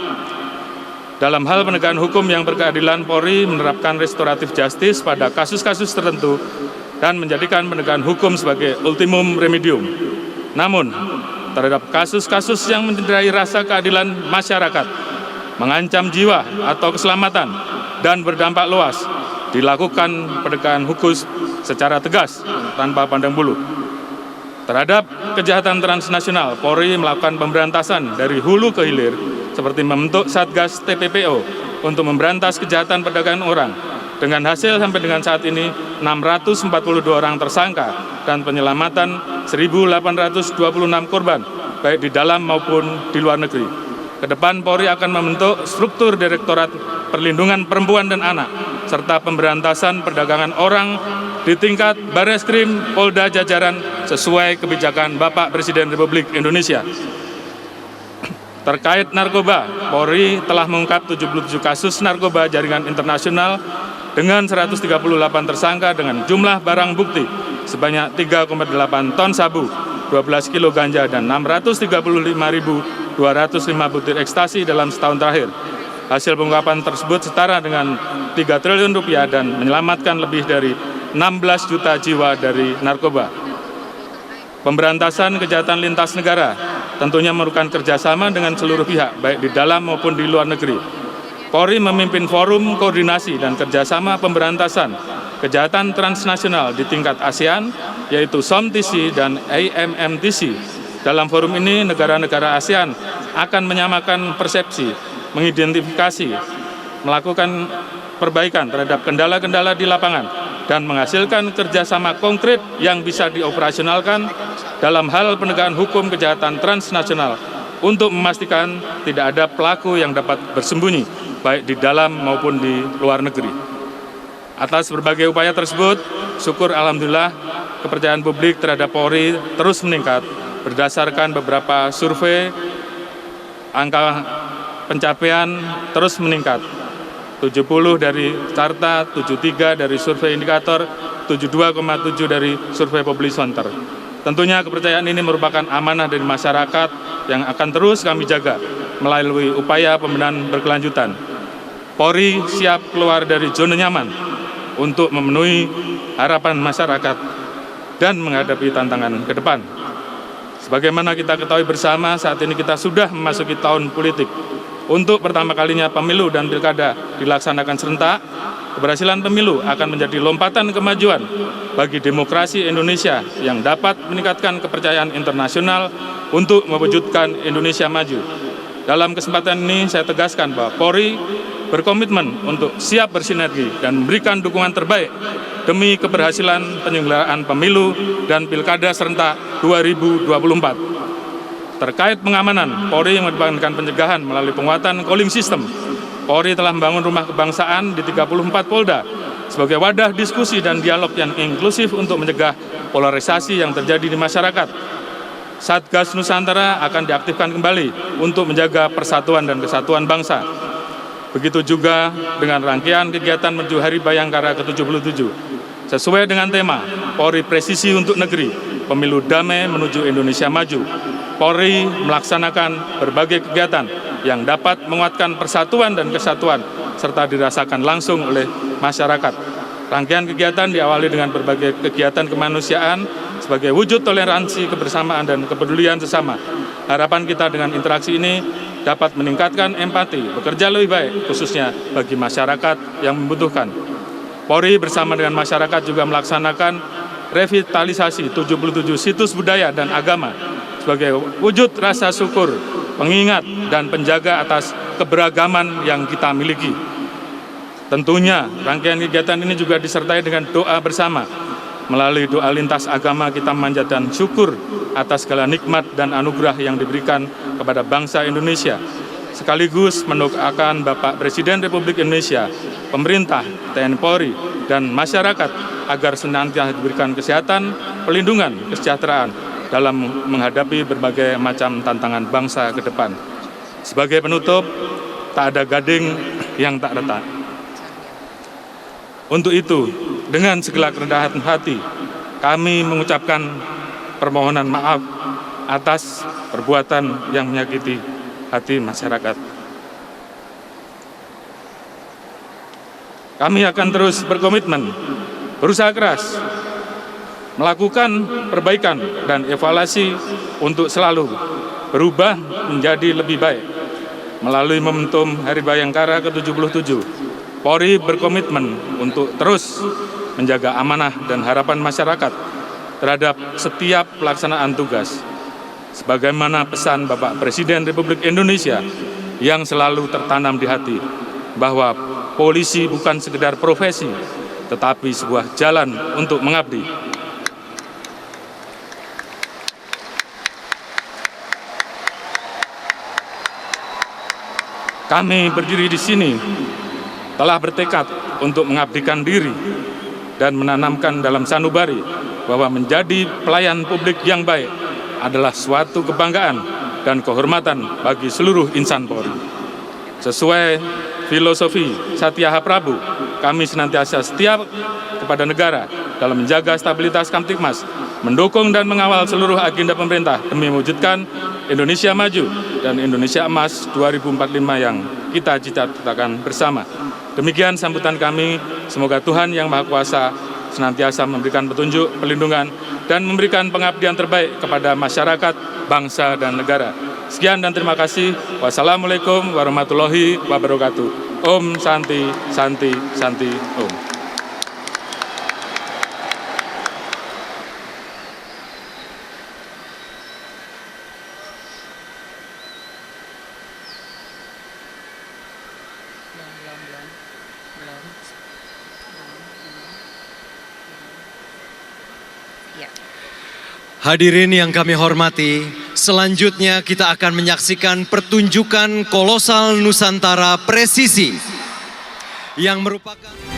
Dalam hal penegakan hukum yang berkeadilan, Polri menerapkan restoratif justice pada kasus-kasus tertentu dan menjadikan penegakan hukum sebagai ultimum remedium. Namun, terhadap kasus-kasus yang mencederai rasa keadilan masyarakat, mengancam jiwa atau keselamatan, dan berdampak luas, dilakukan penegakan hukum secara tegas tanpa pandang bulu. Terhadap kejahatan transnasional, Polri melakukan pemberantasan dari hulu ke hilir, seperti membentuk Satgas TPPO untuk memberantas kejahatan perdagangan orang. Dengan hasil sampai dengan saat ini, 642 orang tersangka dan penyelamatan 1.826 korban, baik di dalam maupun di luar negeri. Kedepan Polri akan membentuk struktur Direktorat Perlindungan Perempuan dan Anak, serta pemberantasan perdagangan orang di tingkat Bareskrim Polda jajaran sesuai kebijakan Bapak Presiden Republik Indonesia. Terkait narkoba, Polri telah mengungkap 77 kasus narkoba jaringan internasional dengan 138 tersangka dengan jumlah barang bukti sebanyak 3,8 ton sabu, 12 kilo ganja, dan 635.205 butir ekstasi dalam setahun terakhir. Hasil pengungkapan tersebut setara dengan 3 triliun rupiah dan menyelamatkan lebih dari 16 juta jiwa dari narkoba. Pemberantasan kejahatan lintas negara tentunya memerlukan kerjasama dengan seluruh pihak, baik di dalam maupun di luar negeri. Polri memimpin forum koordinasi dan kerjasama pemberantasan kejahatan transnasional di tingkat ASEAN, yaitu SOMTC dan AMMTC. Dalam forum ini, negara-negara ASEAN akan menyamakan persepsi, mengidentifikasi, melakukan perbaikan terhadap kendala-kendala di lapangan, dan menghasilkan kerjasama konkret yang bisa dioperasionalkan dalam hal penegakan hukum kejahatan transnasional untuk memastikan tidak ada pelaku yang dapat bersembunyi, baik di dalam maupun di luar negeri. Atas berbagai upaya tersebut, syukur alhamdulillah kepercayaan publik terhadap Polri terus meningkat berdasarkan beberapa survei. Angka pencapaian terus meningkat. 70 dari Carta, 73 dari survei indikator, 72,7 dari survei Public Center. Tentunya kepercayaan ini merupakan amanah dari masyarakat yang akan terus kami jaga melalui upaya pembenahan berkelanjutan. Polri siap keluar dari zona nyaman untuk memenuhi harapan masyarakat dan menghadapi tantangan ke depan. Sebagaimana kita ketahui bersama, saat ini kita sudah memasuki tahun politik. Untuk pertama kalinya pemilu dan pilkada dilaksanakan serentak, keberhasilan pemilu akan menjadi lompatan kemajuan bagi demokrasi Indonesia yang dapat meningkatkan kepercayaan internasional untuk mewujudkan Indonesia maju. Dalam kesempatan ini saya tegaskan bahwa Polri berkomitmen untuk siap bersinergi dan memberikan dukungan terbaik demi keberhasilan penyelenggaraan pemilu dan pilkada serentak 2024. Terkait pengamanan, Polri mengedepankan pencegahan melalui penguatan calling system. Polri telah membangun rumah kebangsaan di 34 Polda sebagai wadah diskusi dan dialog yang inklusif untuk mencegah polarisasi yang terjadi di masyarakat. Satgas Nusantara akan diaktifkan kembali untuk menjaga persatuan dan kesatuan bangsa. Begitu juga dengan rangkaian kegiatan menuju Hari Bayangkara ke-77. Sesuai dengan tema Polri Presisi untuk Negeri, Pemilu Damai Menuju Indonesia Maju, Polri melaksanakan berbagai kegiatan yang dapat menguatkan persatuan dan kesatuan serta dirasakan langsung oleh masyarakat. Rangkaian kegiatan diawali dengan berbagai kegiatan kemanusiaan sebagai wujud toleransi, kebersamaan, dan kepedulian sesama. Harapan kita dengan interaksi ini dapat meningkatkan empati, bekerja lebih baik, khususnya bagi masyarakat yang membutuhkan. Polri bersama dengan masyarakat juga melaksanakan revitalisasi 77 situs budaya dan agama sebagai wujud rasa syukur, pengingat, dan penjaga atas keberagaman yang kita miliki. Tentunya rangkaian kegiatan ini juga disertai dengan doa bersama. Melalui doa lintas agama kita memanjatkan syukur atas segala nikmat dan anugerah yang diberikan kepada bangsa Indonesia. Sekaligus mendoakan Bapak Presiden Republik Indonesia, pemerintah, TNI Polri, dan masyarakat agar senantiasa diberikan kesehatan, perlindungan, kesejahteraan dalam menghadapi berbagai macam tantangan bangsa ke depan. Sebagai penutup, tak ada gading yang tak retak. Untuk itu, dengan segala kerendahan hati, kami mengucapkan permohonan maaf atas perbuatan yang menyakiti hati masyarakat. Kami akan terus berkomitmen, berusaha keras, melakukan perbaikan dan evaluasi untuk selalu berubah menjadi lebih baik melalui momentum Hari Bayangkara ke-77 Polri berkomitmen untuk terus menjaga amanah dan harapan masyarakat terhadap setiap pelaksanaan tugas. Sebagaimana pesan Bapak Presiden Republik Indonesia yang selalu tertanam di hati, bahwa polisi bukan sekedar profesi, tetapi sebuah jalan untuk mengabdi. Kami berdiri di sini telah bertekad untuk mengabdikan diri dan menanamkan dalam sanubari bahwa menjadi pelayan publik yang baik adalah suatu kebanggaan dan kehormatan bagi seluruh insan Polri. Sesuai filosofi Satya Prabu, kami senantiasa setia kepada negara dalam menjaga stabilitas Kamtibmas, mendukung dan mengawal seluruh agenda pemerintah demi mewujudkan Indonesia maju dan Indonesia emas 2045 yang kita cita-citakan bersama. Demikian sambutan kami, semoga Tuhan Yang Maha Kuasa senantiasa memberikan petunjuk, perlindungan, dan memberikan pengabdian terbaik kepada masyarakat, bangsa, dan negara. Sekian dan terima kasih. Wassalamualaikum warahmatullahi wabarakatuh. Om Santi, Santi, Santi, Om. Hadirin yang kami hormati, selanjutnya kita akan menyaksikan pertunjukan kolosal Nusantara Presisi yang merupakan